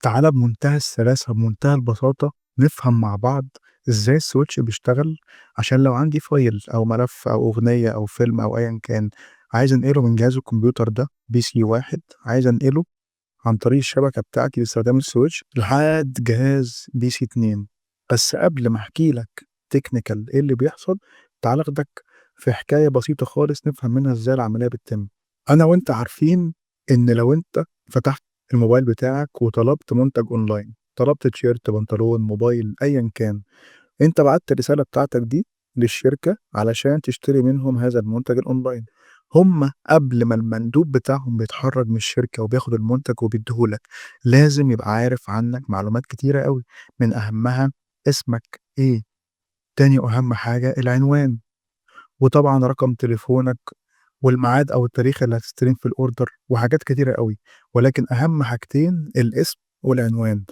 تعالَ بمنتهى السلاسة، بمنتهى البساطة، نفهم مع بعض إزاي السويتش بيشتغل، عشان لو عندي فايل أو ملف أو أغنية أو فيلم أو أيًا كان، عايز أنقله من جهاز الكمبيوتر ده PC واحد، عايز أنقله عن طريق الشبكة بتاعتي باستخدام السويتش لحد جهاز PC 2. بس قبل ما أحكي لك technical إيه اللي بيحصل، تعالَ آخدك في حكاية بسيطة خالص نفهم منها إزاي العملية بتتم. أنا وأنت عارفين إن لو أنت فتحت الموبايل بتاعك وطلبت منتج أونلاين، طلبت تيشيرت، بنطلون، موبايل، أيًا كان، أنت بعتّ الرسالة بتاعتك دي للشركة علشان تشتري منهم هذا المنتج الأونلاين. هم قبل ما المندوب بتاعهم بيتحرّك من الشركة وبياخد المنتج وبيدّيه لك، لازم يبقى عارف عنّك معلومات كتيرة أوي، من أهمها اسمك إيه، تاني أهم حاجة العنوان، وطبعًا رقم تليفونك والميعاد أو التاريخ اللي هتستلم فيه الorder وحاجات كتيرة أوي، ولكن أهم حاجتين الاسم والعنوان.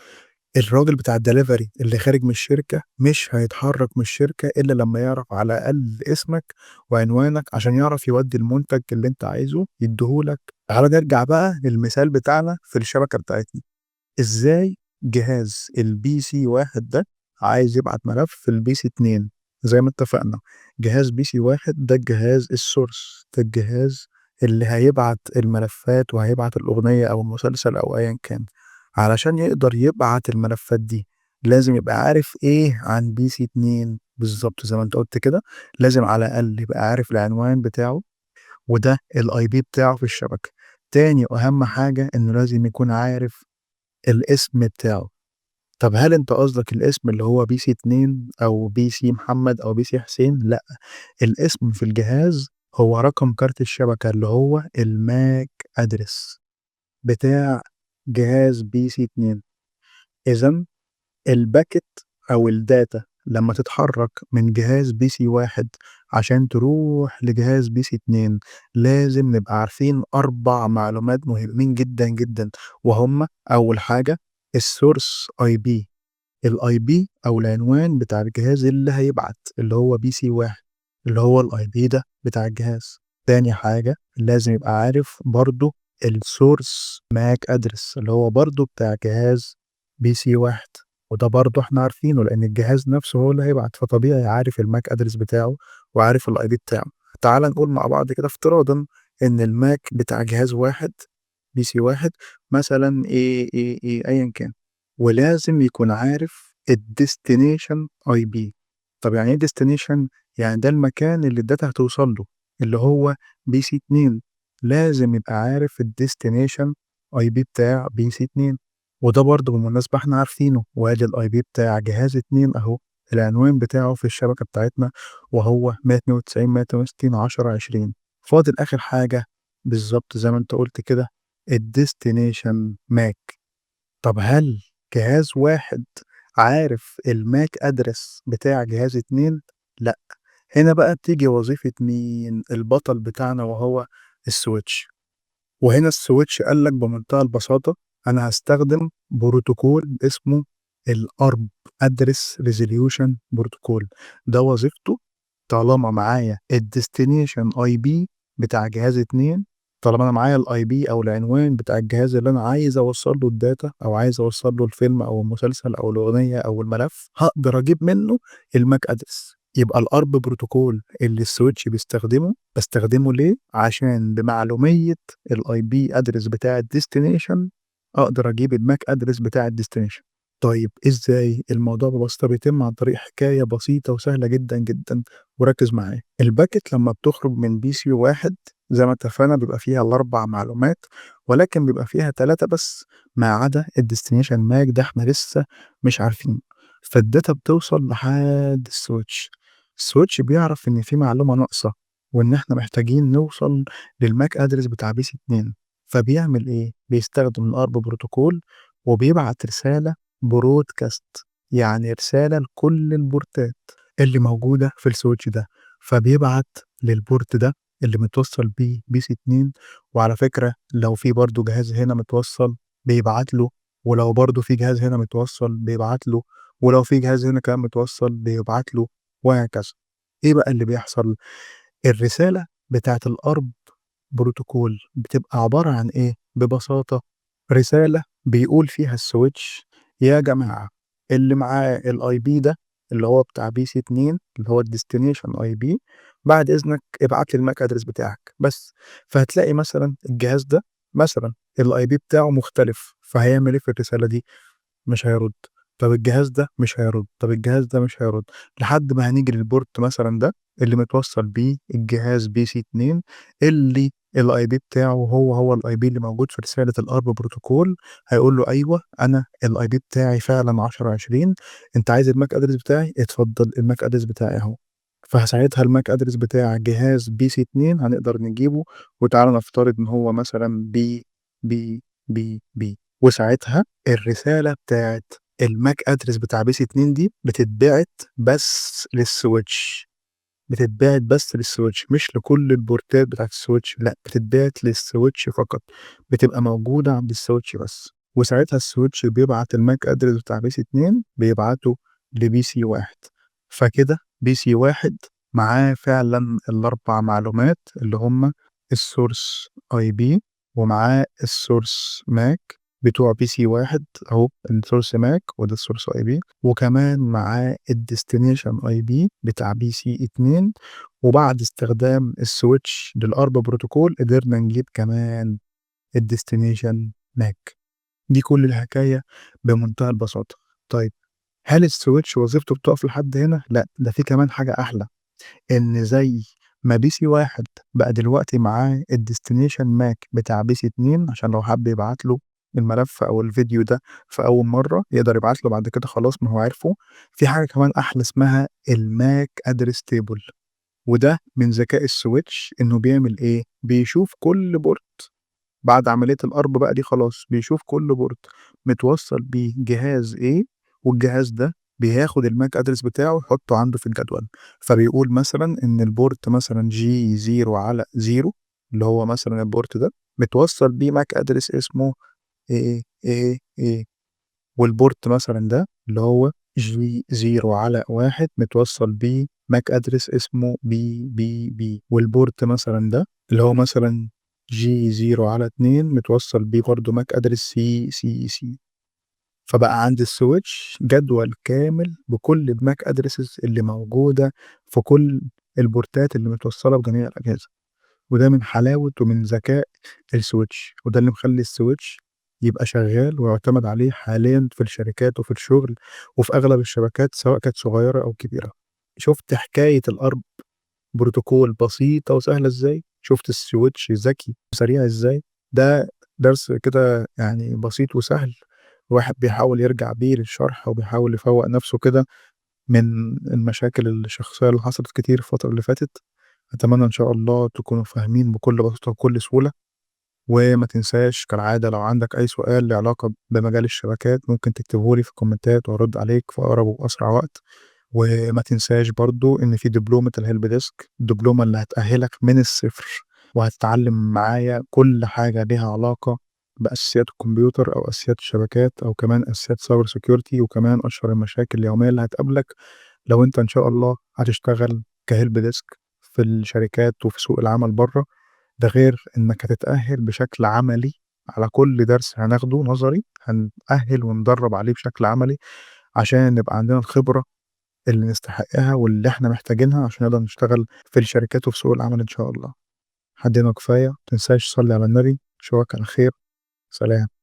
الراجل بتاع الdelivery اللي خارج من الشركة مش هيتحرّك من الشركة إلا لمّا يعرف على الأقل اسمك وعنوانك عشان يعرف يودّي المنتج اللي أنت عايزه يدّيه لك. تعالَ نرجع بقى للمثال بتاعنا في الشبكة بتاعتنا، إزاي جهاز الPC واحد ده عايز يبعت ملف للPC 2 زي ما اتفقنا، جهاز PC واحد ده الجهاز الsource، ده الجهاز اللي هيبعت الملفات وهيبعت الأغنية أو المسلسل أو أيًا كان. علشان يقدر يبعت الملفات دي، لازم يبقى عارف إيه عن PC 2 بالضبط زي ما أنت قُلت كده، لازم على الأقل يبقى عارف العنوان بتاعه وده الIP بتاعه في الشبكة. تاني وأهم حاجة إنه لازم يكون عارف الاسم بتاعه. طب هل أنت قصدك الاسم اللي هو PC 2 أو PC محمد أو PC حسين؟ لأ، الاسم في الجهاز هو رقم كارت الشبكة اللي هو الMAC address بتاع جهاز PC 2. إذًا الباكت أو الdata لمّا تتحرّك من جهاز PC واحد عشان تروح لجهاز PC 2 لازم نبقى عارفين 4 معلومات مهمين جدًا، جدًا، وهُم أول حاجة الsource IP، الIP أو العنوان بتاع الجهاز اللي هيبعت اللي هو PC واحد، اللي هو الIP ده بتاع الجهاز. تاني حاجة لازم يبقى عارف برضه الsource MAC address اللي هو برضه بتاع جهاز PC واحد، وده برضه إحنا عارفينه لإن الجهاز نفسه هو اللي هيبعت، فطبيعي عارف الMAC address بتاعه وعارف الIP بتاعه. تعالَ نقول مع بعض كده افتراضًا إن الMAC بتاع جهاز واحد PC واحد مثلًا أيًا كان، ولازم يكون عارف الdestination IP. طب يعني إيه destination؟ يعني ده المكان اللي الdata هتوصل له، اللي هو PC 2، لازم يبقى عارف الdestination IP بتاع PC 2، وده برضه بالمناسبة إحنا عارفينه، وأدي الIP بتاع جهاز 2 أهو، العنوان بتاعه في الشبكة بتاعتنا وهو 192.168.10.20. فاضل آخر حاجة بالضبط زي ما أنت قُلت كده الdestination MAC. طب هل جهاز واحد عارف الMAC address بتاع جهاز 2؟ لأ، هنا بقى بتيجي وظيفة مين؟ البطل بتاعنا وهو الSwitch. وهنا الSwitch قال لك بمنتهى البساطة أنا هاستخدم بروتوكول اسمه الARP Address Resolution Protocol، ده وظيفته طالما معايا الdestination IP بتاع جهاز 2، طالما أنا معايا الIP أو العنوان بتاع الجهاز اللي أنا عايز أوصّل له الdata أو عايز أوصّل له الفيلم أو المسلسل أو الأغنية أو الملف، هاقدر أجيب منه الMAC address. يبقى الARP بروتوكول اللي الSwitch بيستخدمه، باستخدمه ليه؟ عشان بمعلومية الIP address بتاع الdestination أقدر أجيب الMAC address بتاع الdestination. طيب إزاي؟ الموضوع ببساطة بيتم عن طريق حكاية بسيطة وسهلة جدًا، جدًا، وركّز معايا. الباكت لمّا بتخرج من PC واحد زي ما اتفقنا بيبقى فيها ال4 معلومات، ولكن بيبقى فيها 3 بس ما عدا الdestination MAC ده إحنا لسه مش عارفينه، فالdata بتوصل لحد الSwitch. الSwitch بيعرف إن في معلومة ناقصة، وإن إحنا محتاجين نوصل للMAC address بتاع PC 2، فبيعمل إيه؟ بيستخدم الARP بروتوكول وبيبعت رسالة broadcast، يعني رسالة لكل البورتات اللي موجودة في الSwitch ده، فبيبعت للبورت ده اللي متوصّل بيه PC 2، وعلى فكرة لو في برضه جهاز هنا متوصّل بيبعت له، ولو برضه في جهاز هنا متوصّل بيبعت له، ولو في جهاز هنا كمان متوصّل بيبعت له، وهكذا. إيه بقى اللي بيحصل؟ الرسالة بتاعة الARP protocol بتبقى عبارة عن إيه؟ ببساطة رسالة بيقول فيها الswitch: يا جماعة اللي معاه الIP ده اللي هو بتاع PC2 اللي هو الdestination IP، بعد إذنك ابعت لي الMAC address بتاعك بس. فهتلاقي مثلًا الجهاز ده مثلًا الIP بتاعه مختلف، فهيعمل إيه في الرسالة دي؟ مش هيرُد. طب الجهاز ده مش هيرُد، طب الجهاز ده مش هيرُد، لحد ما هنيجي للport مثلًا ده اللي متوصّل بيه الجهاز PC2 اللي الIP بتاعه هو الIP اللي موجود في رسالة الARP protocol. هيقول له: أيوه أنا الIP بتاعي فعلًا 1020، أنت عايز الMAC address بتاعي؟ اتفضل الMAC address بتاعي أهو. فساعتها الMAC address بتاع جهاز PC2 هنقدر نجيبه، وتعالَ نفترض إن هو مثلًا B وساعتها الرسالة بتاعة الMAC address بتاع PC2 دي بتتبعت بس للSwitch، بتتبعت بس للSwitch مش لكل البورتات بتاعة الSwitch، لأ بتتبعت للSwitch فقط، بتبقى موجودة عند الSwitch بس. وساعتها الSwitch بيبعت الMAC address بتاع PC2 بيبعته لPC1. فكده PC1 معاه فعلًا ال4 معلومات اللي هم الsource IP، ومعاه الsource MAC بتوع PC1 أهو الsource MAC وده الsource IP، وكمان معاه الdestination IP بتاع PC2. وبعد استخدام الswitch للARP protocol قدرنا نجيب كمان الdestination MAC. دي كل الحكاية بمنتهى البساطة. طيب هل الswitch وظيفته بتقف لحد هنا؟ لأ، ده في كمان حاجة أحلى، إن زي ما PC1 بقى دلوقتي معاه الdestination MAC بتاع PC2 عشان لو حَب يبعت له الملف أو الفيديو ده في أول مرّة يقدر يبعت له بعد كده خلاص ما هو عرفه. في حاجة كمان أحلى اسمها الMAC address table، وده من ذكاء الswitch إنه بيعمل إيه، بيشوف كل port بعد عملية الARP بقى دي خلاص، بيشوف كل port متوصّل بيه جهاز إيه، والجهاز ده بياخد الMAC address بتاعه يحطّه عنده في الجدول. فبيقول مثلًا إن الport مثلًا G0 اللي هو مثلًا الport ده متوصّل بيه MAC address اسمه A والport مثلًا ده اللي هو G0 متوصّل بيه MAC address اسمه B والport مثلًا ده اللي هو مثلًا G0 متوصّل بيه برضه MAC address C. فبقى عند الswitch جدول كامل بكل الMAC addresses اللي موجودة في كل البورتات اللي متوصّلة بجميع الأجهزة. وده من حلاوة ومن ذكاء الswitch، وده اللي مخلّي الswitch يبقى شغّال ويُعتمد عليه حاليًا في الشركات وفي الشغل وفي أغلب الشبكات سواء كانت صغيرة أو كبيرة. شُفت حكاية الARP protocol بسيطة وسهلة إزاي، شُفت الswitch ذكي وسريع إزاي. ده درس كده يعني بسيط وسهل، الواحد بيحاول يرجع بيه للشرح وبيحاول يفوّق نَفْسه كده من المشاكل الشخصية اللي حصلت كتير الفترة اللي فاتت. أتمنى إن شاء الله تكونوا فاهمين بكل بساطة وبكل سهولة. وما تنساش كالعادة لو عندك أي سؤال له علاقة بمجال الشبكات ممكن تكتبه لي في الكومنتات وأرد عليك في أقرب وأسرع وقت. وما تنساش برضه إن في دبلومة الhelp desk، الدبلومة اللي هتأهلك من الصفر وهتتعلم معايا كل حاجة ليها علاقة بأساسيات الكمبيوتر أو أساسيات الشبكات أو كمان أساسيات cyber security وكمان أشهر المشاكل اليومية اللي هتقابلك لو أنت إن شاء الله هتشتغل كhelp desk في الشركات وفي سوق العمل برّه. ده غير إنك هتتأهل بشكل عملي على كل درس هناخده نظري، هنأهل وندرّب عليه بشكل عملي عشان نبقى عندنا الخبرة اللي نستحقها واللي إحنا محتاجينها عشان نقدر نشتغل في الشركات وفي سوق العمل إن شاء الله. لحد هنا كفاية، ما تنساش تصلّي على النبي، أشوفك على خير، سلام.